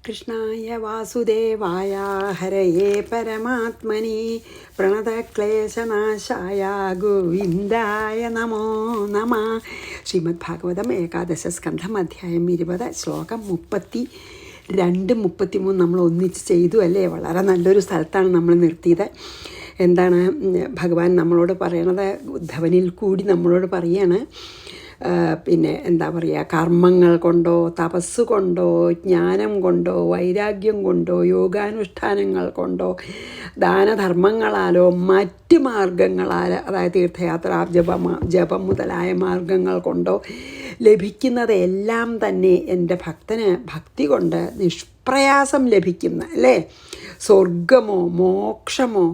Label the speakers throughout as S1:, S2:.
S1: കൃഷ്ണായ വാസുദേവായ ഹരയേ പരമാത്മനി പ്രണതക്ലേശനാശായ ഗോവിന്ദായ നമോ നമ. ശ്രീമദ് ഭാഗവതം ഏകാദശ സ്കന്ധം അധ്യായം 20 ശ്ലോകം 32, 33 നമ്മൾ ഒന്നിച്ച് ചെയ്തു അല്ലേ. വളരെ നല്ലൊരു സ്ഥലത്താണ് നമ്മൾ നിർത്തിയത്. എന്താണ് ഭഗവാൻ നമ്മളോട് പറയണത്? ഉദ്ധവനിൽ കൂടി നമ്മളോട് പറയാണ്, പിന്നെ എന്താ പറയുക, കർമ്മങ്ങൾ കൊണ്ടോ തപസ് കൊണ്ടോ ജ്ഞാനം കൊണ്ടോ വൈരാഗ്യം കൊണ്ടോ യോഗാനുഷ്ഠാനങ്ങൾ കൊണ്ടോ ദാനധർമ്മങ്ങളാലോ മറ്റ് മാർഗങ്ങളാൽ, അതായത് തീർത്ഥയാത്ര, ജപം മുതലായ മാർഗങ്ങൾ കൊണ്ടോ ലഭിക്കുന്നതെല്ലാം തന്നെ എൻ്റെ ഭക്തന് ഭക്തി കൊണ്ട് നിഷ്പ്രയാസം ലഭിക്കുന്ന, അല്ലേ, സ്വർഗമോ മോക്ഷമോ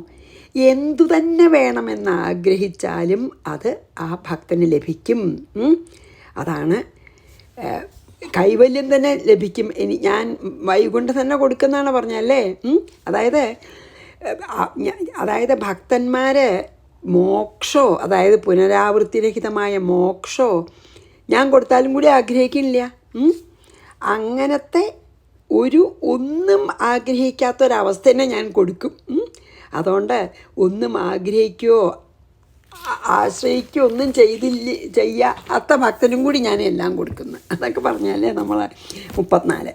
S1: എന്തു തന്നെ വേണമെന്ന് ആഗ്രഹിച്ചാലും അത് ആ ഭക്തന് ലഭിക്കും. അതാണ് കൈവല്യം തന്നെ ലഭിക്കും. ഞാൻ വൈകുണ്ഠം തന്നെ കൊടുക്കുന്നതാണ് പറഞ്ഞല്ലേ. അതായത് ഭക്തന്മാർ മോക്ഷോ, അതായത് പുനരാവൃത്തിരഹിതമായ മോക്ഷോ ഞാൻ കൊടുത്താലും കൂടി ആഗ്രഹിക്കുന്നില്ല. അങ്ങനത്തെ ഒന്നും ആഗ്രഹിക്കാത്തൊരവസ്ഥ തന്നെ ഞാൻ കൊടുക്കും. അതുകൊണ്ട് ഒന്നും ആഗ്രഹിക്കുകയോ ആശ്രയിക്കുകയോ ഒന്നും ചെയ്യാത്ത ഭക്തനും കൂടി ഞാൻ എല്ലാം കൊടുക്കുന്നു. അതൊക്കെ പറഞ്ഞാലേ നമ്മൾ 34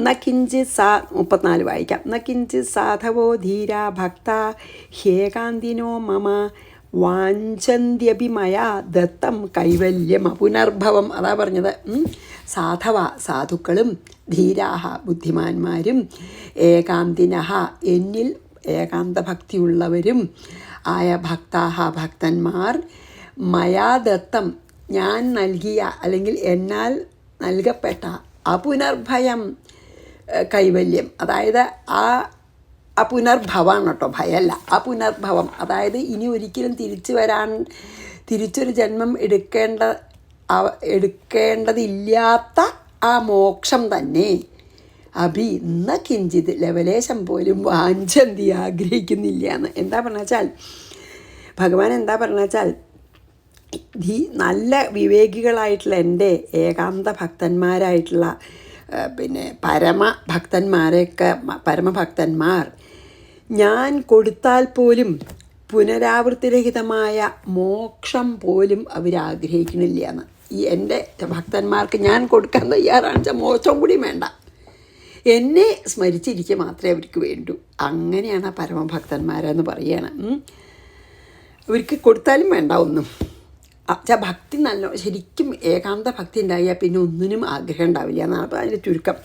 S1: 34 വായിക്കാം. നക്കിഞ്ച് സാധവോ ധീര ഭക്ത ഹേകാന്തിനോ മമ വാഞ്ചന്ത്യഭിമയ ദത്തം കൈവല്യം പുനർഭവം. അതാ പറഞ്ഞത്. സാധവ സാധുക്കളും ധീരാഹ ബുദ്ധിമാന്മാരും ഏകാന്തിനഹ എന്നിൽ ഏകാന്ത ഭക്തിയുള്ളവരും ആയ ഭക്താഹ ഭക്തന്മാർ മയാദത്തം ഞാൻ നൽകിയ അല്ലെങ്കിൽ എന്നാൽ നൽകപ്പെട്ട അപുനർഭയം കൈവല്യം, അതായത് ആ പുനർഭവമാണ് കേട്ടോ, ഭയമല്ല, ആ പുനർഭവം. അതായത് ഇനി ഒരിക്കലും തിരിച്ചൊരു ജന്മം എടുക്കേണ്ടതില്ലാത്ത ആ മോക്ഷം തന്നെ ന കിഞ്ചിത് ലവലേശം പോലും വാഞ്ചന്തി ആഗ്രഹിക്കുന്നില്ല എന്ന്. എന്താ പറഞ്ഞ വെച്ചാൽ ഭഗവാൻ എന്താ പറഞ്ഞ വെച്ചാൽ നല്ല വിവേകികളായിട്ടുള്ള എൻ്റെ ഏകാന്ത ഭക്തന്മാരായിട്ടുള്ള പിന്നെ പരമഭക്തന്മാർ ഞാൻ കൊടുത്താൽ പോലും പുനരാവൃത്തിരഹിതമായ മോക്ഷം പോലും അവരാഗ്രഹിക്കണില്ല എന്ന്. ഈ എൻ്റെ ഭക്തന്മാർക്ക് ഞാൻ കൊടുക്കാൻ തയ്യാറാണെന്ന് വെച്ചാൽ മോക്ഷം കൂടി വേണ്ട, എന്നെ സ്മരിച്ചിരിക്കുക മാത്രമേ അവർക്ക് വേണ്ടൂ. അങ്ങനെയാണ് ആ പരമഭക്തന്മാരെന്ന് പറയുകയാണ്. അവർക്ക് കൊടുത്താലും വേണ്ട ഒന്നും. ഭക്തി ശരിക്കും ഏകാന്ത ഭക്തി ഉണ്ടായാൽ പിന്നെ ഒന്നിനും ആഗ്രഹം ഉണ്ടാവില്ല എന്നാണ് അപ്പോൾ അതിൻ്റെ ചുരുക്കം.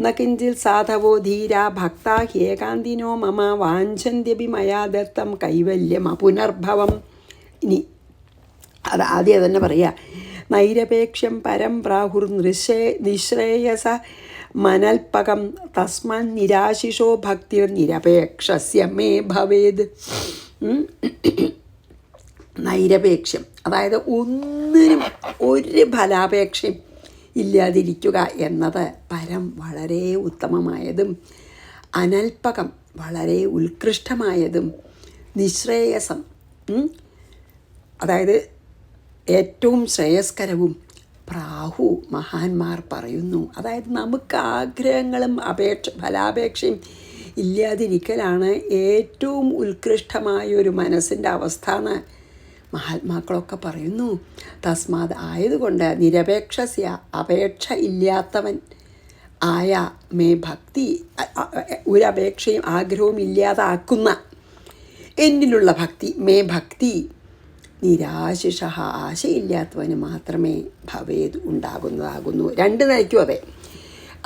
S1: നകിഞ്ചിൽ സാധവോ ധീര ഭക്ത ഹേകാന്തിനോ മമ വാഞ്ചന്ത്യഭിമയാ ദത്തം കൈവല്യം പുനർഭവം. അത് ആദ്യം തന്നെ പറയുക. നൈരപേക്ഷ്യം പരം പ്രാഹുർ നിശ്രേയസ മനൽപകം തസ്മാൻ നിരാശിഷോ ഭക്തിർ നിരപേക്ഷസ്യ മേ ഭവേത്. നൈരപേക്ഷ്യം അതായത് ഒന്നിനും ഒരു ഫലാപേക്ഷയും ഇല്ലാതിരിക്കുക എന്നത് പരം വളരെ ഉത്തമമായതും അനൽപകം വളരെ ഉത്കൃഷ്ടമായതും നിശ്രേയസം അതായത് ഏറ്റവും ശ്രേയസ്കരവും പ്രാഹു മഹാന്മാർ പറയുന്നു. അതായത് നമുക്ക് ആഗ്രഹങ്ങളും ഫലാപേക്ഷയും ഇല്ലാതിരിക്കലാണ് ഏറ്റവും ഉത്കൃഷ്ടമായ ഒരു മനസ്സിൻ്റെ അവസ്ഥ എന്ന് മഹാത്മാക്കളൊക്കെ പറയുന്നു. തസ്മാത് ആയതുകൊണ്ട് നിരപേക്ഷസ്യ അപേക്ഷ ഇല്ലാത്തവൻ ആയ മേ ഭക്തി ഒരപേക്ഷയും ആഗ്രഹവും ഇല്ലാതാക്കുന്ന എന്നിലുള്ള ഭക്തി മേ ഭക്തി നിരാശിഷ ആശയില്ലാത്തവന് മാത്രമേ ഭവേത് ഉണ്ടാകുന്നതാകുന്നു. രണ്ട് നിലയ്ക്കും അതെ.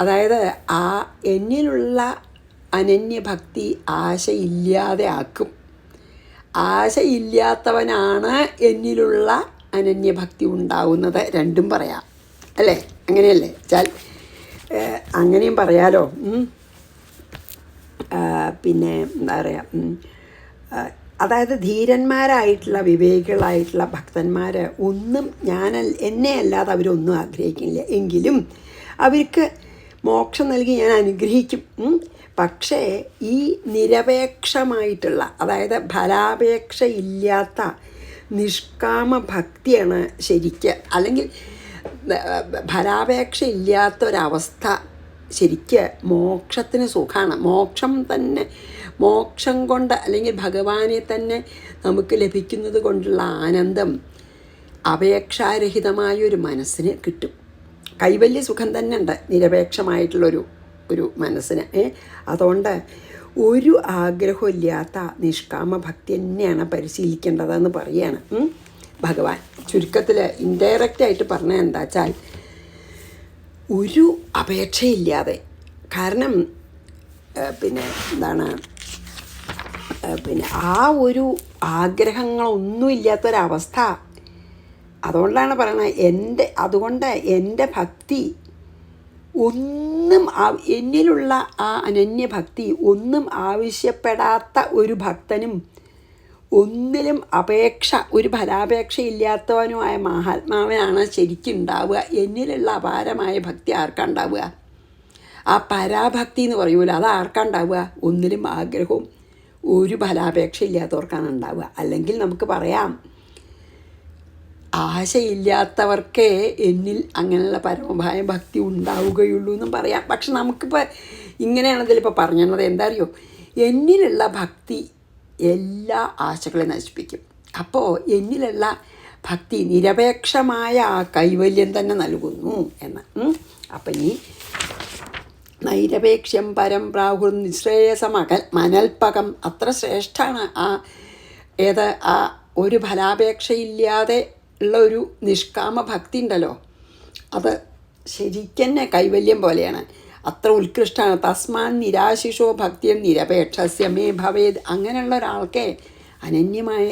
S1: അതായത് ആ എന്നിലുള്ള അനന്യഭക്തി ആശയില്ലാതെ ആക്കും. ആശയില്ലാത്തവനാണ് എന്നിലുള്ള അനന്യഭക്തി ഉണ്ടാകുന്നത്. രണ്ടും പറയാം അല്ലേ, അങ്ങനെയല്ലേ വെച്ചാൽ അങ്ങനെയും പറയാലോ. പിന്നെ എന്താ പറയുക, അതായത് ധീരന്മാരായിട്ടുള്ള വിവേകികളായിട്ടുള്ള ഭക്തന്മാർ ഒന്നും എന്നെ അല്ലാതെ അവരൊന്നും ആഗ്രഹിക്കുന്നില്ല. എങ്കിലും അവർക്ക് മോക്ഷം നൽകി ഞാൻ അനുഗ്രഹിക്കും. പക്ഷേ ഈ നിരപേക്ഷമായിട്ടുള്ള, അതായത് ഫലാപേക്ഷ ഇല്ലാത്ത നിഷ്കാമ ഭക്തിയാണ് ശരിക്ക്. അല്ലെങ്കിൽ ഫലാപേക്ഷ ഇല്ലാത്തൊരവസ്ഥ ശരിക്ക് മോക്ഷത്തിന് സുഖമാണ്. മോക്ഷം തന്നെ, മോക്ഷം കൊണ്ട് അല്ലെങ്കിൽ ഭഗവാനെ തന്നെ നമുക്ക് ലഭിക്കുന്നത് കൊണ്ടുള്ള ആനന്ദം അപേക്ഷാരഹിതമായൊരു മനസ്സിന് കിട്ടും. കൈവല്യ സുഖം തന്നെ ഉണ്ട് നിരപേക്ഷമായിട്ടുള്ളൊരു മനസ്സിന്. അതുകൊണ്ട് ഒരു ആഗ്രഹമില്ലാത്ത നിഷ്കാമ ഭക്തി തന്നെയാണ് പരിശീലിക്കേണ്ടതെന്ന് പറയുകയാണ് ഭഗവാൻ. ചുരുക്കത്തിൽ ഇൻഡയറക്റ്റായിട്ട് പറഞ്ഞാൽ എന്താ വെച്ചാൽ ഒരു അപേക്ഷയില്ലാതെ, കാരണം ആ ഒരു ആഗ്രഹങ്ങളൊന്നും ഇല്ലാത്തൊരവസ്ഥ. അതുകൊണ്ടാണ് പറയുന്നത് അതുകൊണ്ട് എൻ്റെ ഭക്തി ഒന്നും എന്നിലുള്ള ആ അനന്യഭക്തി ഒന്നും ആവശ്യപ്പെടാത്ത ഒരു ഭക്തനും ഒന്നിലും ഒരു ഫലാപേക്ഷ ഇല്ലാത്തവനുമായ മഹാത്മാവിനാണ് ശരിക്കും ഉണ്ടാവുക. എന്നിലുള്ള അപാരമായ ഭക്തി ആർക്കാണ്ടാവുക? ആ പരാഭക്തി എന്ന് പറയൂല, അത് ആർക്കാണ്ടാവുക? ഒന്നിലും ആഗ്രഹവും ഒരു ഫലാപേക്ഷ ഇല്ലാത്തവർക്കാണ് ഉണ്ടാവുക. അല്ലെങ്കിൽ നമുക്ക് പറയാം, ആശയില്ലാത്തവർക്കേ എന്നിൽ അങ്ങനെയുള്ള പരമമായ ഭക്തി ഉണ്ടാവുകയുള്ളൂ എന്നും പറയാം. പക്ഷെ നമുക്കിപ്പോൾ ഇങ്ങനെയാണതിലിപ്പോൾ പറഞ്ഞത്. എന്താ അറിയോ, എന്നിലുള്ള ഭക്തി എല്ലാ ആശകളെ നശിപ്പിക്കും. അപ്പോൾ എന്നിലുള്ള ഭക്തി നിരപേക്ഷമായ ആ കൈവല്യം തന്നെ നൽകുന്നു എന്ന്. അപ്പം ഈ നൈരപേക്ഷ്യം പരം പ്രാഹുർ മനൽപകം അത്ര ശ്രേഷ്ഠമാണ് ആ ഒരു ഫലാപേക്ഷയില്ലാതെ ഉള്ള ഒരു നിഷ്കാമ ഭക്തി ഉണ്ടല്ലോ, അത് ശരിക്കന്നെ കൈവല്യം പോലെയാണ്. അത്ര ഉത്കൃഷ്ടമാണ്. തസ്മാൻ നിരാശിഷോ ഭക്തിയും നിരപേക്ഷസ്യ മേ ഭവേത്. അങ്ങനെയുള്ള ഒരാൾക്കേ അനന്യമായ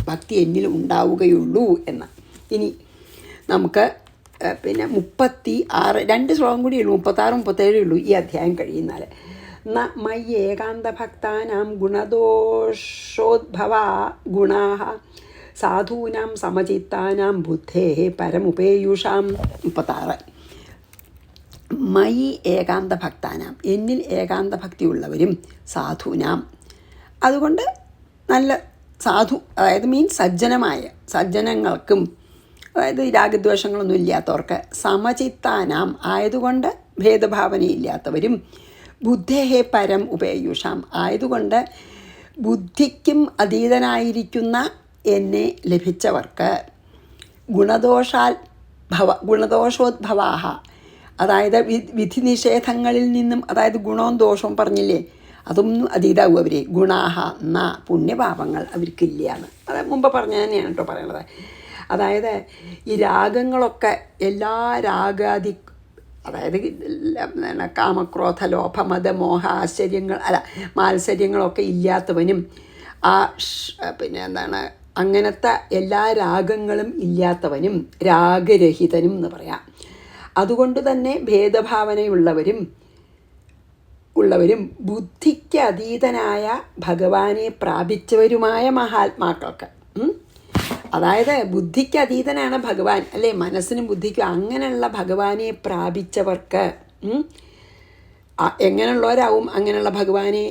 S1: ഭക്തി എന്നിൽ ഉണ്ടാവുകയുള്ളൂ എന്ന്. ഇനി നമുക്ക് 36 2 ശ്ലോകം കൂടിയുള്ളൂ, 36 37 ഉള്ളൂ ഈ അധ്യായം കഴിയുന്നാൽ. മയി ഏകാന്തഭക്താനാം ഗുണദോഷോദ്ഭവാ ഗുണാഃ സാധൂനാം സമചിത്താനാം ബുദ്ധേഃ പരമുപേയുഷാം. 36 മയി ഏകാന്തഭക്താനാം, എന്നിൽ ഏകാന്തഭക്തിയുള്ളവരും സാധൂനാം, അതുകൊണ്ട് നല്ല സാധു, അതായത് സജ്ജനങ്ങൾക്കും, അതായത് രാഗദ്വേഷങ്ങളൊന്നും ഇല്ലാത്തവർക്ക്, സമചിത്താനാം ആയതുകൊണ്ട് ഭേദഭാവനയില്ലാത്തവരും, ബുദ്ധേഃ പരം ഉപേയുഷാം ആയതുകൊണ്ട് ബുദ്ധിക്കും അതീതനായിരിക്കുന്ന എന്നെ ലഭിച്ചവർക്ക്, ഗുണദോഷോദ്ഭവാഹ അതായത് വിധി നിഷേധങ്ങളിൽ നിന്നും, അതായത് ഗുണവും ദോഷവും പറഞ്ഞില്ലേ, അതൊന്നും അതീതാവും അവർ. ഗുണാഹ പുണ്യപാപങ്ങൾ അവർക്കില്ലയാണ്. അത് മുമ്പ് പറഞ്ഞ തന്നെയാണ് കേട്ടോ പറയണത്. അതായത് ഈ രാഗങ്ങളൊക്കെ എല്ലാ രാഗാദി, അതായത് കാമക്രോധ ലോഭ മത മോഹ മാത്സര്യങ്ങളൊക്കെ ഇല്ലാത്തവനും അങ്ങനത്തെ എല്ലാ രാഗങ്ങളും ഇല്ലാത്തവനും രാഗരഹിതനും എന്ന് പറയാം. അതുകൊണ്ട് തന്നെ ഭേദഭാവനയുള്ളവരും ബുദ്ധിക്ക് അതീതനായ ഭഗവാനെ പ്രാപിച്ചവരുമായ മഹാത്മാക്കൾക്ക്, അതായത് ബുദ്ധിക്ക് അതീതനാണ് ഭഗവാൻ അല്ലേ, മനസ്സിനും ബുദ്ധിക്കും, അങ്ങനെയുള്ള ഭഗവാനെ പ്രാപിച്ചവർക്ക് എങ്ങനെയുള്ളവരാവും? അങ്ങനെയുള്ള ഭഗവാനെ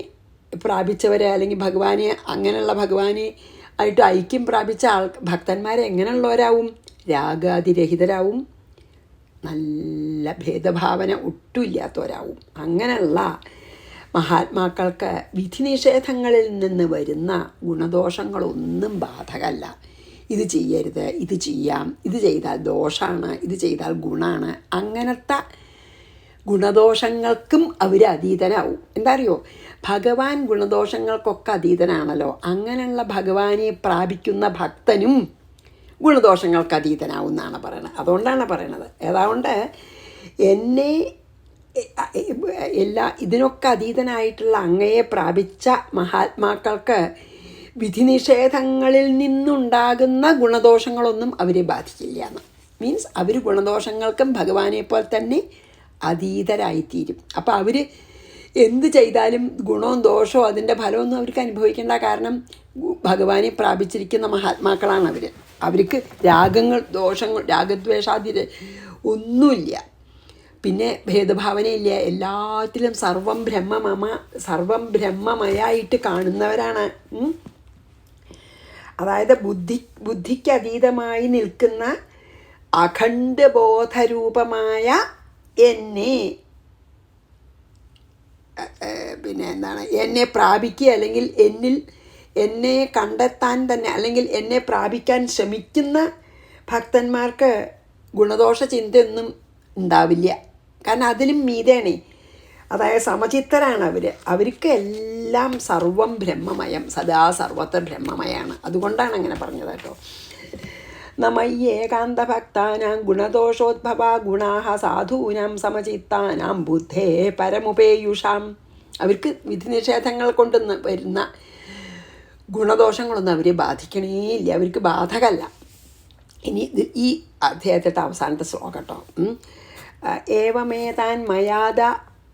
S1: പ്രാപിച്ചവർ, അല്ലെങ്കിൽ അങ്ങനെയുള്ള ഭഗവാനെ ആയിട്ട് ഐക്യം പ്രാപിച്ച ഭക്തന്മാരെ എങ്ങനെയുള്ളവരാവും? രാഗാതിരഹിതരാവും, നല്ല ഭേദഭാവന ഒട്ടുമില്ലാത്തവരാവും. അങ്ങനെയുള്ള മഹാത്മാക്കൾക്ക് വിധിനിഷേധങ്ങളിൽ നിന്ന് വരുന്ന ഗുണദോഷങ്ങളൊന്നും ബാധകമല്ല. ഇത് ചെയ്യരുത്, ഇത് ചെയ്യാം, ഇത് ചെയ്താൽ ദോഷമാണ്, ഇത് ചെയ്താൽ ഗുണമാണ്, അങ്ങനത്തെ ഗുണദോഷങ്ങൾക്കും അവർ അതീതനാവും. എന്താ അറിയോ, ഭഗവാൻ ഗുണദോഷങ്ങൾക്കൊക്കെ അതീതനാണല്ലോ. അങ്ങനെയുള്ള ഭഗവാനെ പ്രാപിക്കുന്ന ഭക്തനും ഗുണദോഷങ്ങൾക്ക് അതീതനാവും എന്നാണ് പറയണത്. അതുകൊണ്ടാണ് പറയണത്. അതുകൊണ്ട് എന്നെ ഇതിനൊക്കെ അതീതനായിട്ടുള്ള അങ്ങയെ പ്രാപിച്ച മഹാത്മാക്കൾക്ക് വിധിനിഷേധങ്ങളിൽ നിന്നുണ്ടാകുന്ന ഗുണദോഷങ്ങളൊന്നും അവരെ ബാധിക്കില്ല എന്ന്. മീൻസ് അവർ ഗുണദോഷങ്ങൾക്കും ഭഗവാനെ പോലെ തന്നെ അതീതരായിത്തീരും. അപ്പോൾ അവർ എന്ത് ചെയ്താലും ഗുണവും ദോഷവും അതിൻ്റെ ഫലമൊന്നും അവർക്ക് അനുഭവിക്കേണ്ട. കാരണം ഭഗവാനെ പ്രാപിച്ചിരിക്കുന്ന മഹാത്മാക്കളാണ് അവർ. അവർക്ക് രാഗദ്വേഷാദി ഒന്നുമില്ല, പിന്നെ ഭേദഭാവനയില്ല. എല്ലാത്തിലും സർവം ബ്രഹ്മമയായിട്ട് കാണുന്നവരാണ്. അതായത് ബുദ്ധിക്ക് അതീതമായി നിൽക്കുന്ന അഖണ്ഡബോധരൂപമായ എന്നെ എന്നെ പ്രാപിക്കുക, അല്ലെങ്കിൽ എന്നെ കണ്ടെത്താൻ തന്നെ, അല്ലെങ്കിൽ എന്നെ പ്രാപിക്കാൻ ശ്രമിക്കുന്ന ഭക്തന്മാർക്ക് ഗുണദോഷ ചിന്തയൊന്നും ഉണ്ടാവില്ല. കാരണം അതിലും മീതേണേ, അതായത് സമചിത്തരാണ് അവർക്ക് എല്ലാം സർവം ബ്രഹ്മമയം, സദാ സർവത്ര ബ്രഹ്മമയാണ്. അതുകൊണ്ടാണ് അങ്ങനെ പറഞ്ഞത് കേട്ടോ. നമയ്യേകാന്ത ഭക്താനാം ഗുണദോഷോദ്ഭവ ഗുണാഹ സാധൂനാം സമചിത്താനാം ബുദ്ധേ പരമുപേയുഷാം. അവർക്ക് വിധിനിഷേധങ്ങൾ കൊണ്ട് വരുന്ന ഗുണദോഷങ്ങളൊന്നും അവരെ ബാധിക്കണേയില്ല, അവർക്ക് ബാധകമല്ല. ഇനി ഈ അധ്യായത്തിൻ്റെ അവസാനത്തെ ശ്ലോകം കേട്ടോ. ഏവമേതാൻ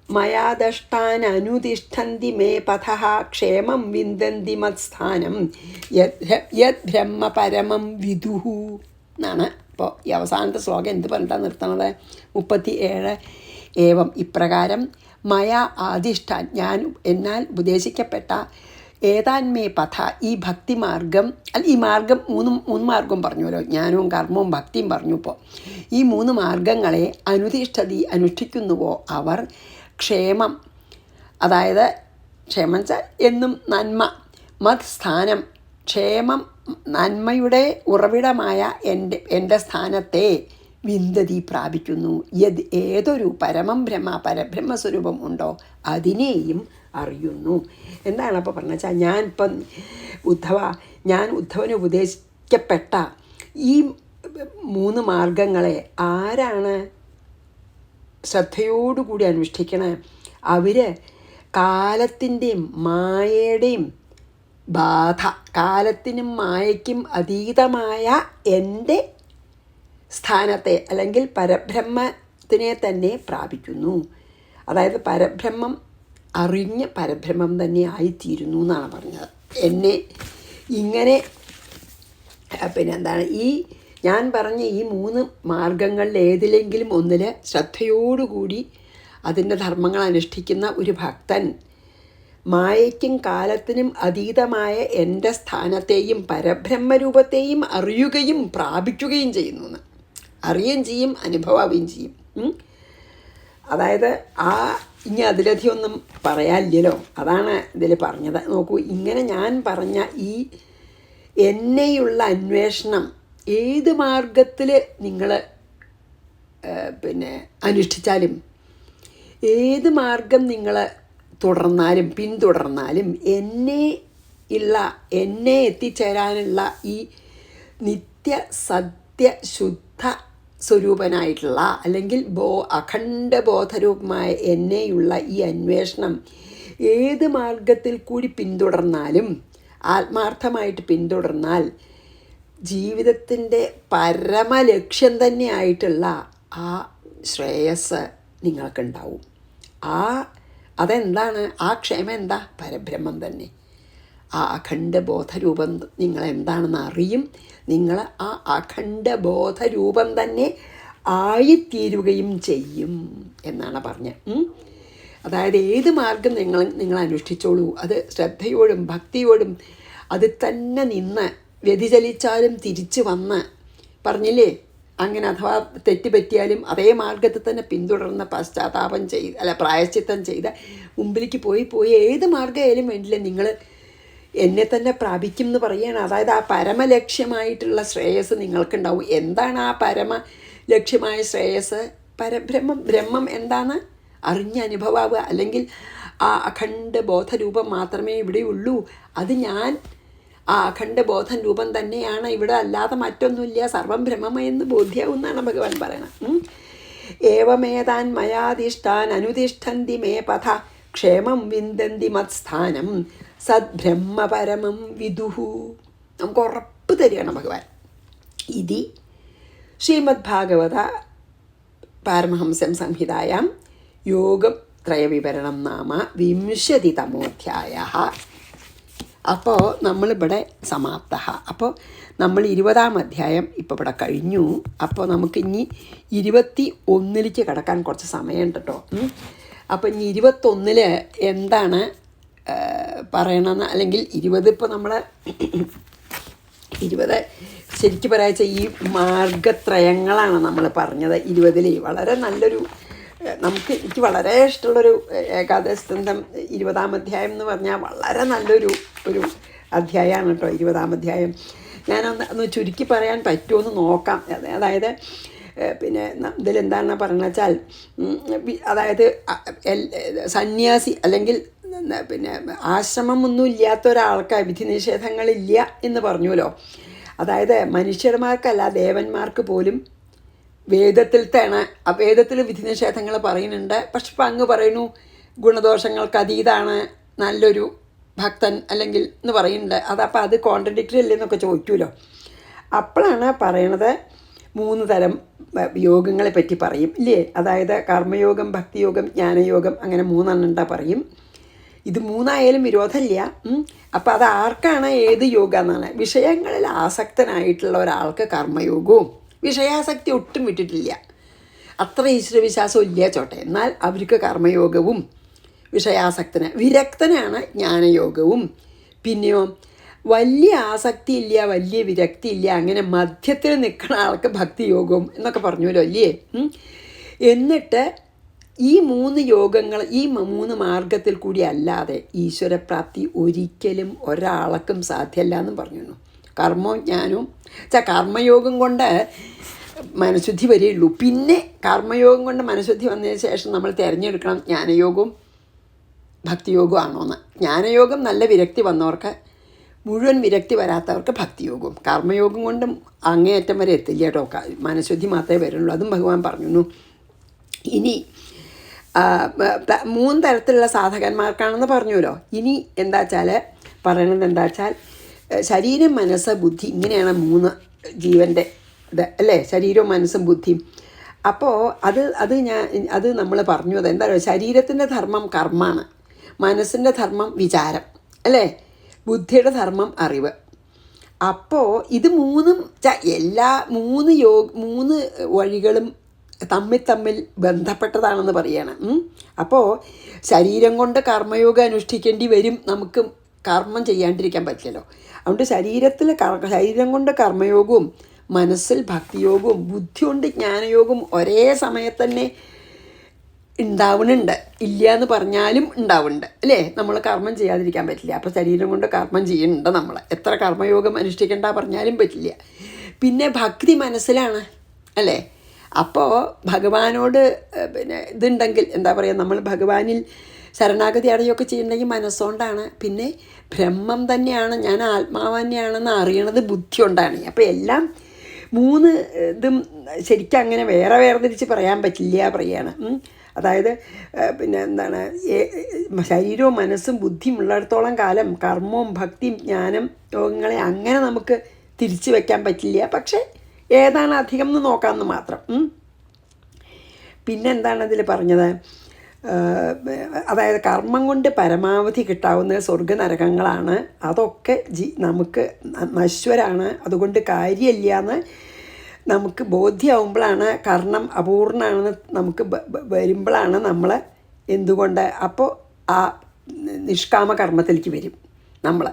S1: മയാദഷ്ടാൻ അനുതിഷ്ഠന്തി മേ പഥഃ ക്ഷേമം വിന്ദന്തി മത്സ്ഥാനം യത് ബ്രഹ്മ പരമം വിദുഹു എന്നാണ്. ഇപ്പോൾ ഈ അവസാനത്തെ ശ്ലോകം എന്ത് പറഞ്ഞിട്ടാണ് നിർത്തണത്? 37. ഏവം ഇപ്രകാരം മയ ആദിഷ്ഠാൻ ഞാൻ എന്നാൽ ഉപദേശിക്കപ്പെട്ട ഏതാൻമേ പഥ ഈ ഭക്തിമാർഗം, അല്ല ഈ മാർഗം മൂന്ന് മാർഗം പറഞ്ഞുവല്ലോ, ജ്ഞാനവും കർമ്മവും ഭക്തിയും പറഞ്ഞു. ഇപ്പോൾ ഈ 3 മാർഗങ്ങളെ അനുതിഷ്ഠതി അനുഷ്ഠിക്കുന്നുവോ അവർ ക്ഷേമം, അതായത് ക്ഷേമം വെച്ചാൽ എന്നും നന്മ, മത് സ്ഥാനം ക്ഷേമം നന്മയുടെ ഉറവിടമായ എൻ്റെ സ്ഥാനത്തെ വിന്ദതി പ്രാപിക്കുന്നു. ഏതൊരു പരമം പരബ്രഹ്മസ്വരൂപം ഉണ്ടോ അതിനെയും അറിയുന്നു. എന്താണ് അപ്പോൾ പറഞ്ഞു വെച്ചാൽ, ഞാൻ ഉദ്ധവന് ഉപദേശിക്കപ്പെട്ട ഈ 3 മാർഗങ്ങളെ ആരാണ് ശ്രദ്ധയോടുകൂടി അനുഷ്ഠിക്കണേ? അവർ കാലത്തിൻ്റെയും മായയുടെയും ബാധ, കാലത്തിനും മായയ്ക്കും അതീതമായ എൻ്റെ സ്ഥാനത്തെ, അല്ലെങ്കിൽ പരബ്രഹ്മത്തിനെ തന്നെ പ്രാപിക്കുന്നു. അതായത് പരബ്രഹ്മം അറിഞ്ഞ് പരബ്രഹ്മം തന്നെ ആയിത്തീരുന്നു എന്നാണ് പറഞ്ഞത്. എന്നെ ഇങ്ങനെ ഈ ഞാൻ പറഞ്ഞ ഈ 3 മാർഗങ്ങളിൽ ഏതിലെങ്കിലും ഒന്നിൽ ശ്രദ്ധയോടുകൂടി അതിൻ്റെ ധർമ്മങ്ങൾ അനുഷ്ഠിക്കുന്ന ഒരു ഭക്തൻ മായയ്ക്കും കാലത്തിനും അതീതമായ എൻ്റെ സ്ഥാനത്തെയും പരബ്രഹ്മരൂപത്തെയും അറിയുകയും പ്രാപിക്കുകയും ചെയ്യുന്നു എന്ന്. അറിയുകയും ചെയ്യും, അനുഭവാവുകയും ചെയ്യും. അതായത് ഇനി അതിലധികം ഒന്നും പറയാനില്ലല്ലോ, അതാണ് ഇതിൽ പറഞ്ഞത്. നോക്കൂ, ഇങ്ങനെ ഞാൻ പറഞ്ഞ ഈ എന്നെയുള്ള അന്വേഷണം ഏത് മാർഗത്തിൽ നിങ്ങൾ അനുഷ്ഠിച്ചാലും, ഏത് മാർഗം നിങ്ങൾ പിന്തുടർന്നാലും എന്നെ എത്തിച്ചേരാനുള്ള ഈ നിത്യ സത്യ ശുദ്ധ സ്വരൂപനായിട്ടുള്ള, അല്ലെങ്കിൽ അഖണ്ഡബോധരൂപമായ എന്നെയുള്ള ഈ അന്വേഷണം ഏത് മാർഗത്തിൽ കൂടി പിന്തുടർന്നാലും, ആത്മാർത്ഥമായിട്ട് പിന്തുടർന്നാൽ ജീവിതത്തിൻ്റെ പരമലക്ഷ്യം തന്നെയായിട്ടുള്ള ആ ശ്രേയസ് നിങ്ങൾക്കുണ്ടാവും. അതെന്താണ്? ആ ക്ഷേമം എന്താ? പരബ്രഹ്മം തന്നെ. ആ അഖണ്ഡബോധരൂപം നിങ്ങളെന്താണെന്ന് അറിയും. നിങ്ങൾ ആ അഖണ്ഡബോധരൂപം തന്നെ ആയിത്തീരുകയും ചെയ്യും എന്നാണ് പറഞ്ഞത്. അതായത് ഏത് മാർഗം നിങ്ങൾ അനുഷ്ഠിച്ചോളൂ, അത് ശ്രദ്ധയോടും ഭക്തിയോടും അത് തന്നെ നിന്ന് വ്യതിചലിച്ചാലും തിരിച്ചു വന്ന്, പറഞ്ഞില്ലേ, അങ്ങനെ അഥവാ തെറ്റുപറ്റിയാലും അതേ മാർഗത്തിൽ തന്നെ പിന്തുടർന്ന് പശ്ചാത്താപം പ്രായശ്ചിത്തം ചെയ്ത് മുമ്പിലേക്ക് പോയി ഏത് മാർഗ്ഗമായാലും വേണ്ടില്ല നിങ്ങൾ എന്നെ തന്നെ പ്രാപിക്കും എന്ന് പറയുകയാണ്. അതായത് ആ പരമലക്ഷ്യമായിട്ടുള്ള ശ്രേയസ് നിങ്ങൾക്കുണ്ടാവും. എന്താണ് ആ പരമലക്ഷ്യമായ ശ്രേയസ്? ബ്രഹ്മം എന്താണ്? അറിഞ്ഞ അനുഭവാവുക, അല്ലെങ്കിൽ ആ അഖണ്ഡബോധരൂപം മാത്രമേ ഇവിടെ ഉള്ളൂ. അത് ഞാൻ ആ അഖണ്ഡബോധം രൂപം തന്നെയാണ് ഇവിടെ, അല്ലാതെ മറ്റൊന്നുമില്ല, സർവം ബ്രഹ്മമെന്ന് ബോധ്യാവും എന്നാണ് ഭഗവാൻ പറയണത്. ഏവമേതാൻ മയാധിഷ്ഠാൻ അനുതിഷ്ഠന്തി മേ പഥ ക്ഷേമം വിന്ദന്തി മത്സ്ഥാനം സദ്ബ്രഹ്മ പരമം വിദുഹു. നമുക്ക് ഉറപ്പ് തരികയാണ് ഭഗവാൻ. ഇതി ശ്രീമദ് ഭാഗവത പാരമഹംസം സംഹിതായാം യോഗം ത്രയവിവരണം നാമ 20-തമോധ്യായഃ. അപ്പോൾ നമ്മളിവിടെ സമാപ്ത. അപ്പോൾ നമ്മൾ 20-ാം അധ്യായം ഇപ്പോൾ ഇവിടെ കഴിഞ്ഞു. അപ്പോൾ നമുക്കിനി 21-ലേക്ക് കിടക്കാൻ കുറച്ച് സമയമുണ്ട് കേട്ടോ. അപ്പോൾ ഇനി 21-ൽ എന്താണ് പറയണമെന്ന്, അല്ലെങ്കിൽ 20 ഇപ്പോൾ നമ്മൾ 20 ശരിക്കും പറയാച്ച ഈ മാർഗത്രയങ്ങളാണ് നമ്മൾ പറഞ്ഞത് 20-ൽ. വളരെ നല്ലൊരു എനിക്ക് വളരെ ഇഷ്ടമുള്ളൊരു ഏകാദശസ്കന്ധം 20-ാം അധ്യായം എന്ന് പറഞ്ഞാൽ വളരെ നല്ലൊരു അധ്യായമാണ് കേട്ടോ 20-ാം അധ്യായം. ഞാനൊന്ന് ചുരുക്കി പറയാൻ പറ്റുമോ എന്ന് നോക്കാം. അതായത് പിന്നെ ഇതിലെന്താണെന്ന് പറഞ്ഞു വെച്ചാൽ, അതായത് സന്യാസി അല്ലെങ്കിൽ പിന്നെ ആശ്രമമൊന്നും ഇല്ലാത്ത ഒരാൾക്ക് വിധി നിഷേധങ്ങളില്ല എന്ന് പറഞ്ഞുവല്ലോ. അതായത് മനുഷ്യന്മാർക്കല്ല, ദേവന്മാർക്ക് പോലും വേദത്തിൽ വിധി നിഷേധങ്ങൾ പറയുന്നുണ്ട്. പക്ഷെ ഇപ്പം അങ്ങ് പറയുന്നു ഗുണദോഷങ്ങൾക്ക് അതീതാണ് നല്ലൊരു ഭക്തൻ അല്ലെങ്കിൽ എന്ന് പറയുന്നുണ്ട്. അതപ്പോൾ അത് കോൺട്രഡിക്ടറി അല്ലേന്നൊക്കെ ചോദിക്കുമല്ലോ. അപ്പോഴാണ് പറയണത് 3 തരം യോഗങ്ങളെ പറ്റി പറയും ഇല്ലേ. അതായത് കർമ്മയോഗം, ഭക്തിയോഗം, ജ്ഞാനയോഗം, അങ്ങനെ 3 എണ്ണം പറയും. ഇത് 3 ആയാലും വിരോധമില്ല. അപ്പം അത് ആർക്കാണ് ഏത് യോഗ എന്നാണ്. വിഷയങ്ങളിൽ ആസക്തനായിട്ടുള്ള ഒരാൾക്ക് കർമ്മയോഗവും, വിഷയാസക്തി ഒട്ടും വിട്ടിട്ടില്ല, അത്ര ഈശ്വരവിശ്വാസം ഇല്ല ചോട്ടെ, എന്നാൽ അവർക്ക് കർമ്മയോഗവും, വിരക്തനാണ് ജ്ഞാനയോഗവും. പിന്നെയോ വലിയ ആസക്തി ഇല്ല, വലിയ വിരക്തി ഇല്ല, അങ്ങനെ മധ്യത്തിൽ നിൽക്കുന്ന ആൾക്ക് ഭക്തിയോഗവും എന്നൊക്കെ പറഞ്ഞല്ലോ അല്ലേ. എന്നിട്ട് ഈ 3 യോഗങ്ങൾ, ഈ 3 മാർഗത്തിൽ കൂടി അല്ലാതെ ഈശ്വരപ്രാപ്തി ഒരിക്കലും ഒരാൾക്കും സാധ്യമല്ല എന്നും പറഞ്ഞു. കർമ്മവും ജ്ഞാനവും കർമ്മയോഗം കൊണ്ട് മനഃശുദ്ധി വരികയുള്ളൂ. പിന്നെ കർമ്മയോഗം കൊണ്ട് മനഃശുദ്ധി വന്നതിന് ശേഷം നമ്മൾ തിരഞ്ഞെടുക്കണം ജ്ഞാനയോഗവും ഭക്തിയോഗവും ആണോയെന്ന്. ജ്ഞാനയോഗം നല്ല വിരക്തി വന്നവർക്ക്, മുഴുവൻ വിരക്തി വരാത്തവർക്ക് ഭക്തിയോഗവും. കർമ്മയോഗം കൊണ്ടും അങ്ങേയറ്റം വരെ എത്തില്ല കേട്ടോ, മനഃശുദ്ധി മാത്രമേ വരുള്ളൂ. അതും ഭഗവാൻ പറഞ്ഞു. ഇനി 3 തരത്തിലുള്ള സാധകന്മാർക്കാണെന്ന് പറഞ്ഞുല്ലോ. ഇനി എന്താ വെച്ചാൽ പറയണത് എന്താ വെച്ചാൽ, ശരീരം, മനസ്സ്, ബുദ്ധി, ഇങ്ങനെയാണ് 3 ജീവൻ്റെ ഇത് അല്ലേ. ശരീരവും മനസ്സും ബുദ്ധിയും. അപ്പോൾ അത് നമ്മൾ പറഞ്ഞു. അതെന്താ പറയുക, ശരീരത്തിൻ്റെ ധർമ്മം കർമ്മമാണ്, മനസ്സിൻ്റെ ധർമ്മം വിചാരം അല്ലേ, ബുദ്ധിയുടെ ധർമ്മം അറിവ്. അപ്പോൾ ഇത് 3ഉം എല്ലാ 3 വഴികളും തമ്മിൽ ബന്ധപ്പെട്ടതാണെന്ന് പറയാണ്. അപ്പോൾ ശരീരം കൊണ്ട് കർമ്മയോഗം അനുഷ്ഠിക്കേണ്ടി വരും, നമുക്ക് കർമ്മം ചെയ്യാണ്ടിരിക്കാൻ പറ്റില്ലല്ലോ. അതുകൊണ്ട് ശരീരം കൊണ്ട് കർമ്മയോഗവും, മനസ്സിൽ ഭക്തിയോഗവും, ബുദ്ധി കൊണ്ട് ജ്ഞാനയോഗവും ഒരേ സമയത്ത് തന്നെ ഉണ്ടാവുന്നുണ്ട്. ഇല്ല എന്ന് പറഞ്ഞാലും ഉണ്ടാവുന്നുണ്ട് അല്ലേ. നമ്മൾ കർമ്മം ചെയ്യാതിരിക്കാൻ പറ്റില്ല. അപ്പോൾ ശരീരം കൊണ്ട് കർമ്മം ചെയ്യുന്നുണ്ട് നമ്മൾ. എത്ര കർമ്മയോഗം അനുഷ്ഠിക്കേണ്ട പറഞ്ഞാലും പറ്റില്ല. പിന്നെ ഭക്തി മനസ്സിലാണ് അല്ലേ. അപ്പോൾ ഭഗവാനോട് പിന്നെ ഇതുണ്ടെങ്കിൽ എന്താ പറയുക, നമ്മൾ ഭഗവാനിൽ ശരണാഗതി അടയൊക്കെ ചെയ്യുന്നുണ്ടെങ്കിൽ മനസ്സുകൊണ്ടാണ്. പിന്നെ ബ്രഹ്മം തന്നെയാണ്, ഞാൻ ആത്മാവ് തന്നെയാണെന്ന് അറിയണത് ബുദ്ധി കൊണ്ടാണ്. അപ്പോൾ എല്ലാം 3 ഇതും ശരിക്കും അങ്ങനെ വേർതിരിച്ച് പറയാൻ പറ്റില്ല പറയാണ്. അതായത് പിന്നെ എന്താണ്, ശരീരവും മനസ്സും ബുദ്ധിയും ഉള്ളിടത്തോളം കാലം കർമ്മവും ഭക്തിയും ജ്ഞാനം യോഗങ്ങളെ അങ്ങനെ നമുക്ക് തിരിച്ചു വയ്ക്കാൻ പറ്റില്ല. പക്ഷേ ഏതാണ് അധികം എന്ന് നോക്കാമെന്ന് മാത്രം. പിന്നെ എന്താണ് അതിൽ പറഞ്ഞത്, അതായത് കർമ്മം കൊണ്ട് പരമാവധി കിട്ടാവുന്ന സ്വർഗ്ഗനരകങ്ങളാണ്. അതൊക്കെ നമുക്ക് നശ്വരാണ്, അതുകൊണ്ട് കാര്യമില്ല എന്ന് നമുക്ക് ബോധ്യമാവുമ്പോഴാണ്, കർണം അപൂർണ്ണമാണെന്ന് നമുക്ക് വരുമ്പോഴാണ് നമ്മൾ എന്തുകൊണ്ട് അപ്പോൾ ആ നിഷ്കാമ കർമ്മത്തിലേക്ക് വരും. നമ്മൾ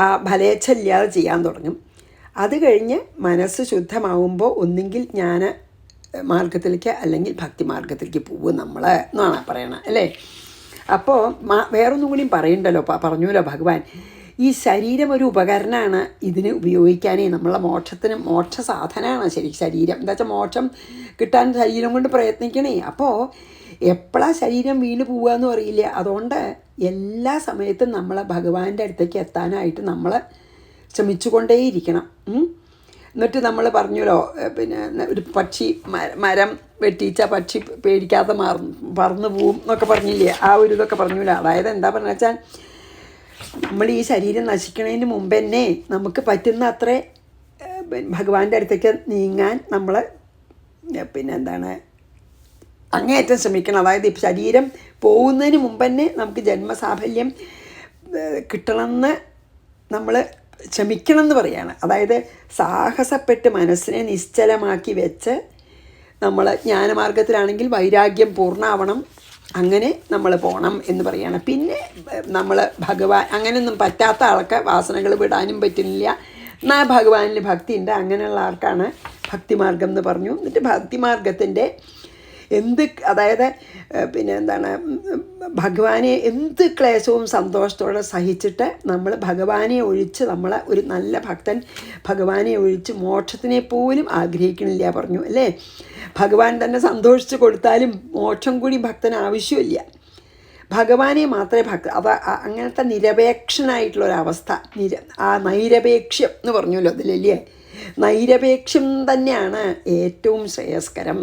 S1: ആ ഫലേച്ഛ ഇല്ലാതെ ചെയ്യാൻ തുടങ്ങും. അത് കഴിഞ്ഞ് മനസ്സ് ശുദ്ധമാവുമ്പോൾ ഒന്നുകിൽ ജ്ഞാന മാർഗത്തിലേക്ക് അല്ലെങ്കിൽ ഭക്തി മാർഗത്തിലേക്ക് പോകും നമ്മൾ എന്നാണ് പറയണത് അല്ലേ. അപ്പോൾ വേറൊന്നും കൂടിയും പറയണ്ടല്ലോ, പറഞ്ഞല്ലോ ഭഗവാൻ, ഈ ശരീരം ഒരു ഉപകരണമാണ് ഇതിന് ഉപയോഗിക്കാനേ. നമ്മളെ മോക്ഷ സാധനമാണ് ശരീരം. എന്താ വെച്ചാൽ മോക്ഷം കിട്ടാൻ ശരീരം കൊണ്ട് പ്രയത്നിക്കണേ. അപ്പോൾ എപ്പോഴാണ് ശരീരം വീണ് പോവുകയെന്ന് അറിയില്ല. അതുകൊണ്ട് എല്ലാ സമയത്തും നമ്മളെ ഭഗവാന്റെ അടുത്തേക്ക് എത്താനായിട്ട് നമ്മൾ ശ്രമിച്ചുകൊണ്ടേയിരിക്കണം. എന്നിട്ട് നമ്മൾ പറഞ്ഞല്ലോ, പിന്നെ ഒരു പക്ഷി മരം വെട്ടിച്ച പക്ഷി പേടിക്കാതെ പറന്നു പോവും എന്നൊക്കെ പറഞ്ഞില്ലേ, ആ ഒരു ഇതൊക്കെ പറഞ്ഞല്ലോ. അതായത് എന്താ പറഞ്ഞു വെച്ചാൽ, നമ്മൾ ഈ ശരീരം നശിക്കുന്നതിന് മുമ്പ് തന്നെ നമുക്ക് പറ്റുന്ന അത്ര ഭഗവാന്റെ അടുത്തേക്ക് നീങ്ങാൻ നമ്മൾ പിന്നെ എന്താണ് അങ്ങേയറ്റം ശ്രമിക്കണം. അതായത് ശരീരം പോകുന്നതിന് മുമ്പ് തന്നെ നമുക്ക് ജന്മസാഫല്യം കിട്ടണമെന്ന് നമ്മൾ ശ്രമിക്കണം എന്ന് പറയാണ്. അതായത് സാഹസപ്പെട്ട് മനസ്സിനെ നിശ്ചലമാക്കി വെച്ച് നമ്മൾ ജ്ഞാനമാർഗത്തിലാണെങ്കിൽ വൈരാഗ്യം പൂർണ്ണമാവണം, അങ്ങനെ നമ്മൾ പോകണം എന്ന് പറയാണ്. പിന്നെ നമ്മൾ ഭഗവാൻ അങ്ങനെയൊന്നും പറ്റാത്ത ആൾക്ക് വാസനകൾ വിടാനും പറ്റുന്നില്ല, എന്നാൽ ഭഗവാനിൽ ഭക്തിയുണ്ട്, അങ്ങനെയുള്ള ആൾക്കാണ് ഭക്തിമാർഗം എന്ന് പറഞ്ഞു. എന്നിട്ട് ഭക്തിമാർഗത്തിൻ്റെ അതായത് ഭഗവാനെ എന്ത് ക്ലേശവും സന്തോഷത്തോടെ സഹിച്ചിട്ട് നമ്മൾ ഭഗവാനെ ഒഴിച്ച് ഒരു നല്ല ഭക്തൻ ഭഗവാനെ ഒഴിച്ച് മോക്ഷത്തിനെ പോലും ആഗ്രഹിക്കണില്ല പറഞ്ഞു അല്ലേ. ഭഗവാൻ തന്നെ സന്തോഷിച്ച് കൊടുത്താലും മോക്ഷം കൂടി ഭക്തന് ആവശ്യമില്ല. ഭഗവാനെ മാത്രമേ അങ്ങനത്തെ നിരപേക്ഷനായിട്ടുള്ളൊരവസ്ഥ, ആ നൈരപേക്ഷ്യം എന്ന് പറഞ്ഞല്ലോ അതിലല്ലേ. നൈരപേക്ഷ്യം തന്നെയാണ് ഏറ്റവും ശ്രേയസ്കരം.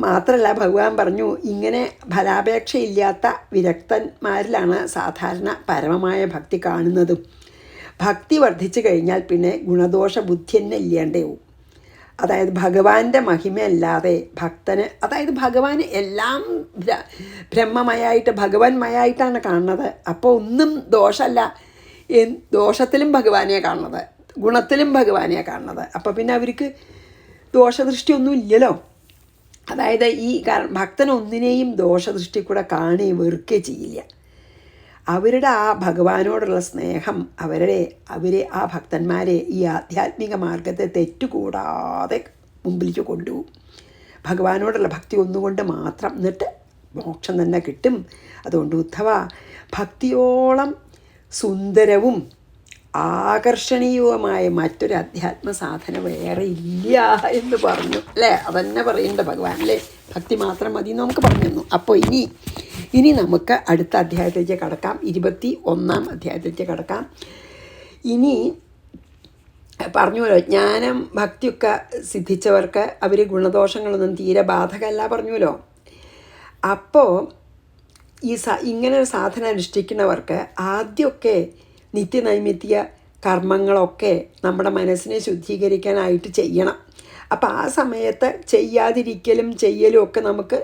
S1: മാത്രമല്ല ഭഗവാൻ പറഞ്ഞു, ഇങ്ങനെ ഫലാപേക്ഷയില്ലാത്ത വിരക്തന്മാരിലാണ് സാധാരണ പരമമായ ഭക്തി കാണുന്നതും. ഭക്തി വർദ്ധിച്ചു കഴിഞ്ഞാൽ പിന്നെ ഗുണദോഷ ബുദ്ധി തന്നെ ഇല്ലാണ്ടാവും. അതായത് ഭഗവാന്റെ മഹിമയല്ലാതെ ഭക്തന്, അതായത് ഭഗവാൻ എല്ലാം ബ്രഹ്മമയായിട്ട് ഭഗവാൻമയായിട്ടാണ് കാണുന്നത്. അപ്പോൾ ഒന്നും ദോഷമല്ല, ദോഷത്തിലും ഭഗവാനെയാണ് കാണുന്നത്, ഗുണത്തിലും ഭഗവാനെയാണ് കാണുന്നത്. അപ്പോൾ പിന്നെ അവർക്ക് ദോഷദൃഷ്ടിയൊന്നും ഇല്ലല്ലോ. അതായത് ഭക്തനൊന്നിനെയും ദോഷദൃഷ്ടി കൂടെ കാണുകയും വെറുക്കുകയും ചെയ്യില്ല. അവരുടെ ആ ഭഗവാനോടുള്ള സ്നേഹം അവരെ ആ ഭക്തന്മാരെ ഈ ആധ്യാത്മിക മാർഗത്തെ തെറ്റുകൂടാതെ മുമ്പിലേക്ക് കൊണ്ടുപോകും. ഭഗവാനോടുള്ള ഭക്തി ഒന്നുകൊണ്ട് മാത്രം, എന്നിട്ട് മോക്ഷം തന്നെ കിട്ടും. അതുകൊണ്ട് ഉദ്ധവ, ഭക്തിയോളം സുന്ദരവും ആകർഷണീയവുമായ മറ്റൊരു അധ്യാത്മ സാധന വേറെ ഇല്ല എന്ന് പറഞ്ഞു അല്ലേ. അതന്നെ പറയേണ്ട ഭഗവാൻ അല്ലേ. ഭക്തി മാത്രം മതി എന്ന് നമുക്ക് പറഞ്ഞു തന്നു. അപ്പോൾ ഇനി നമുക്ക് അടുത്ത അധ്യായത്തിലേക്ക് കടക്കാം. 21-ാം അധ്യായത്തിലേക്ക് കടക്കാം. ഇനി പറഞ്ഞുവല്ലോ, ജ്ഞാനം ഭക്തിയൊക്കെ സിദ്ധിച്ചവർക്ക് അവർ ഗുണദോഷങ്ങളൊന്നും തീരെ ബാധകമല്ല പറഞ്ഞുവല്ലോ. അപ്പോൾ ഇങ്ങനൊരു സാധന അനുഷ്ഠിക്കുന്നവർക്ക് ആദ്യമൊക്കെ നിത്യനൈമിത്യ കർമ്മങ്ങളൊക്കെ നമ്മുടെ മനസ്സിനെ ശുദ്ധീകരിക്കാനായിട്ട് ചെയ്യണം. അപ്പോൾ ആ സമയത്ത് ചെയ്യാതിരിക്കലും ചെയ്യലും ഒക്കെ നമുക്ക്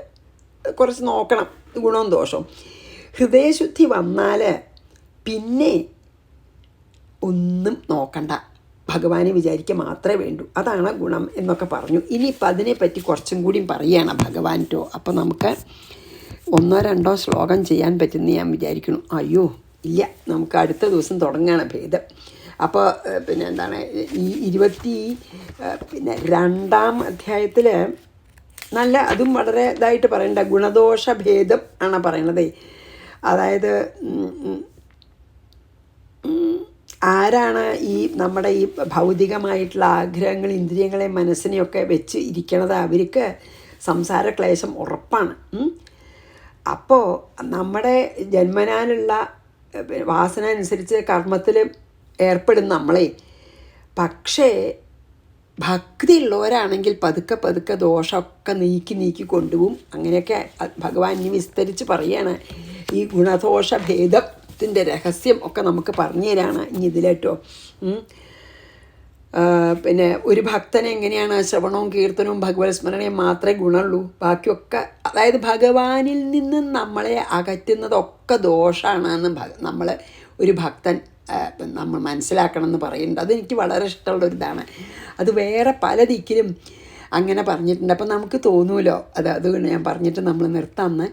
S1: കുറച്ച് നോക്കണം, ഗുണവും ദോഷവും. ഹൃദയശുദ്ധി വന്നാൽ പിന്നെ ഒന്നും നോക്കണ്ട, ഭഗവാനെ വിചാരിക്കുക മാത്രമേ വേണ്ടൂ, അതാണ് ഗുണം എന്നൊക്കെ പറഞ്ഞു. ഇനിയിപ്പോൾ അതിനെപ്പറ്റി കുറച്ചും കൂടിയും പറയുകയാണ് ഭഗവാൻട്ടോ. അപ്പോൾ നമുക്ക് 1-2 ശ്ലോകം ചെയ്യാൻ പറ്റുമെന്ന് ഞാൻ വിചാരിക്കുന്നു. അയ്യോ ഇല്ല, നമുക്ക് അടുത്ത ദിവസം തുടങ്ങുകയാണ് ഭേദം. അപ്പോൾ ഈ 22-ാം അധ്യായത്തിൽ നല്ല അതും വളരെ ഇതായിട്ട് പറയണ്ട ഗുണദോഷ ഭേദം ആണ് പറയണത്. അതായത് ആരാണ് ഈ നമ്മുടെ ഈ ഭൗതികമായിട്ടുള്ള ആഗ്രഹങ്ങൾ, ഇന്ദ്രിയങ്ങളെ, മനസ്സിനെയൊക്കെ വെച്ച് ഇരിക്കണത്, അവർക്ക് സംസാര ക്ലേശം ഉറപ്പാണ്. അപ്പോൾ നമ്മുടെ ജന്മനാലുള്ള വാസന അനുസരിച്ച് കർമ്മത്തിൽ ഏർപ്പെടും നമ്മളെ. പക്ഷേ ഭക്തി ഉള്ളവരാണെങ്കിൽ പതുക്കെ ദോഷമൊക്കെ നീക്കി കൊണ്ടുപോകും. അങ്ങനെയൊക്കെ ഭഗവാൻ ഇനി വിസ്തരിച്ച് പറയുകയാണ്. ഈ ഗുണദോഷ ഭേദത്തിൻ്റെ രഹസ്യം ഒക്കെ നമുക്ക് പറഞ്ഞു തരാണ് ഇനി ഇതിലേട്ടോ. പിന്നെ ഒരു ഭക്തനെ എങ്ങനെയാണ് ശ്രവണവും കീർത്തനവും ഭഗവത് സ്മരണയും മാത്രമേ ഗുണമുള്ളൂ, ബാക്കിയൊക്കെ അതായത് ഭഗവാനിൽ നിന്ന് നമ്മളെ അകറ്റുന്നതൊക്കെ ദോഷമാണെന്ന് നമ്മൾ ഒരു ഭക്തൻ നമ്മൾ മനസ്സിലാക്കണം എന്ന് പറയുന്നുണ്ട്. അതെനിക്ക് വളരെ ഇഷ്ടമുള്ളൊരിതാണ്. അത് വേറെ പല ദിക്കിലും അങ്ങനെ പറഞ്ഞിട്ടുണ്ട്. അപ്പം നമുക്ക് തോന്നുമല്ലോ, അതുകൊണ്ട് ഞാൻ പറഞ്ഞിട്ട് നമ്മൾ നിർത്താമെന്ന്.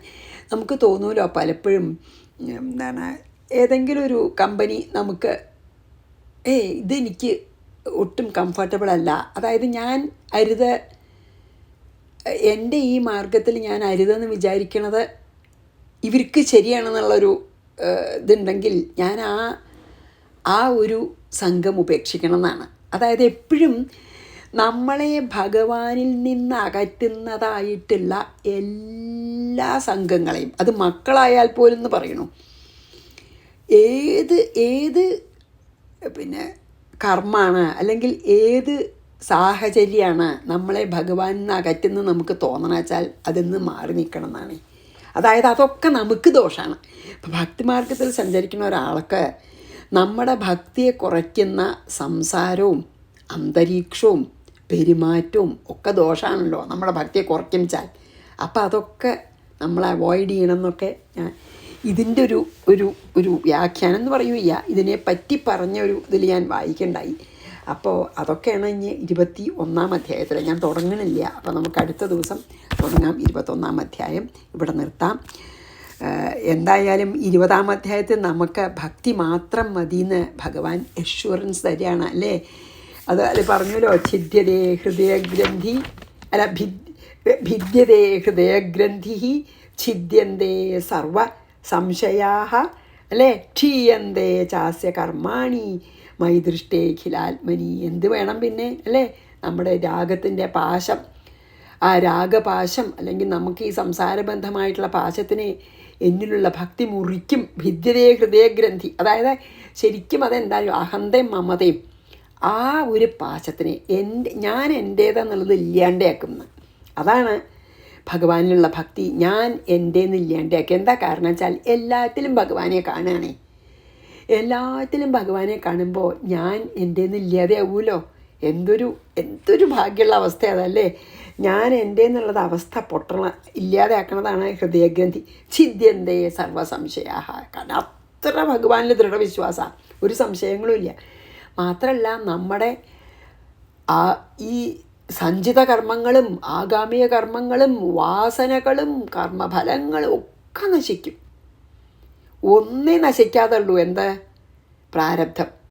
S1: നമുക്ക് തോന്നുമല്ലോ പലപ്പോഴും ഏതെങ്കിലും ഒരു കമ്പനി നമുക്ക് ഇതെനിക്ക് ഒട്ടും കംഫർട്ടബിൾ അല്ല, അതായത് ഞാൻ എൻ്റെ ഈ മാർഗത്തിൽ ഞാൻ അരുതെന്ന് വിചാരിക്കണത് ഇവർക്ക് ശരിയാണെന്നുള്ളൊരു ഇതുണ്ടെങ്കിൽ ഞാൻ ആ ഒരു സംഘം ഉപേക്ഷിക്കണം എന്നാണ്. അതായത് എപ്പോഴും നമ്മളെ ഭഗവാനിൽ നിന്ന് അകറ്റുന്നതായിട്ടുള്ള എല്ലാ സംഘങ്ങളെയും, അത് മക്കളായാൽ പോലും എന്ന് പറയണു, ഏത് പിന്നെ കർമ്മമാണ് അല്ലെങ്കിൽ ഏത് സാഹചര്യമാണ് നമ്മളെ ഭഗവാനിൽ നിന്ന് അകറ്റുന്നത് നമുക്ക് തോന്നണം വെച്ചാൽ അതിൽ നിന്ന് മാറി നിൽക്കണം എന്നാണ്. അതായത് അതൊക്കെ നമുക്ക് ദോഷമാണ്. ഇപ്പം ഭക്തിമാർഗത്തിൽ സഞ്ചരിക്കുന്ന ഒരാൾക്ക് നമ്മുടെ ഭക്തിയെ കുറയ്ക്കുന്ന സംസാരവും അന്തരീക്ഷവും പെരുമാറ്റവും ഒക്കെ ദോഷമാണല്ലോ നമ്മുടെ ഭക്തിയെ കുറയ്ക്കും വെച്ചാൽ. അപ്പോൾ അതൊക്കെ നമ്മൾ അവോയ്ഡ് ചെയ്യണം എന്നൊക്കെ ഇതിൻ്റെ ഒരു വ്യാഖ്യാനം എന്ന് പറയുക, ഇതിനെപ്പറ്റി പറഞ്ഞൊരു ഇതിൽ ഞാൻ വായിക്കണ്ടായി. അപ്പോൾ അതൊക്കെയാണ് ഇനി 21-ാം അധ്യായത്തിൽ. ഞാൻ തുടങ്ങണില്ല, അപ്പോൾ നമുക്ക് അടുത്ത ദിവസം തുടങ്ങാം 21-ാം അധ്യായം. ഇവിടെ നിർത്താം. എന്തായാലും 20-ാം അധ്യായത്തിൽ നമുക്ക് ഭക്തി മാത്രം മതിയെന്ന് ഭഗവാൻ അഷ്വറൻസ് തരികയാണ് അല്ലേ. അത് പറഞ്ഞല്ലോ, ഛിദ്യതേ ഹൃദയഗ്രന്ഥി അല്ല ഭിദ്യതേ ഹൃദയഗ്രന്ഥി ഛിദ്യന്തേ സർവ സംശയാ അല്ലേ, ക്ഷീയന്തേ ചാസ്യ കർമാണി മൈദൃഷ്ടേഖിലാത്മനി. എന്ത് വേണം പിന്നെ അല്ലേ? നമ്മുടെ രാഗത്തിൻ്റെ പാശം, ആ രാഗപാശം അല്ലെങ്കിൽ നമുക്ക് ഈ സംസാരബന്ധമായിട്ടുള്ള പാശത്തിനെ എന്നിലുള്ള ഭക്തി മുറിക്കും. ഭിദ്യതേ ഹൃദയഗ്രന്ഥി, അതായത് ശരിക്കും അതെന്തായാലും അഹന്തയും മമതയും ആ ഒരു പാശത്തിനെ ഞാൻ എൻ്റേതെന്നുള്ളത് ഇല്ലാണ്ടാക്കുന്നു. അതാണ് ഭഗവാനിലുള്ള ഭക്തി. ഞാൻ എൻ്റേന്ന് ഇല്ലാണ്ടാക്കി. എന്താ കാരണം വെച്ചാൽ എല്ലാത്തിലും ഭഗവാനെ കാണുകയാണേ. എല്ലാത്തിലും ഭഗവാനെ കാണുമ്പോൾ ഞാൻ എൻ്റേന്ന് ഇല്ലാതെ ആവുമല്ലോ. എന്തൊരു ഭാഗ്യമുള്ള അവസ്ഥ അതല്ലേ. ഞാൻ എൻ്റെ എന്നുള്ളത് അവസ്ഥ ഇല്ലാതെ ആക്കണതാണ് ഹൃദയഗ്രന്ഥി. ഛിദ്യന്തേ സർവസംശയാ. കാരണം അത്ര ഭഗവാനിൽ ദൃഢവിശ്വാസമാണ്, ഒരു സംശയങ്ങളും ഇല്ല. മാത്രമല്ല നമ്മുടെ ഈ സഞ്ചിത കർമ്മങ്ങളും ആഗാമിക കർമ്മങ്ങളും വാസനകളും കർമ്മഫലങ്ങളും ഒക്കെ നശിക്കും. ഒന്നേ നശിക്കാതുള്ളൂ, എന്ത്? പ്രാരബ്ധം.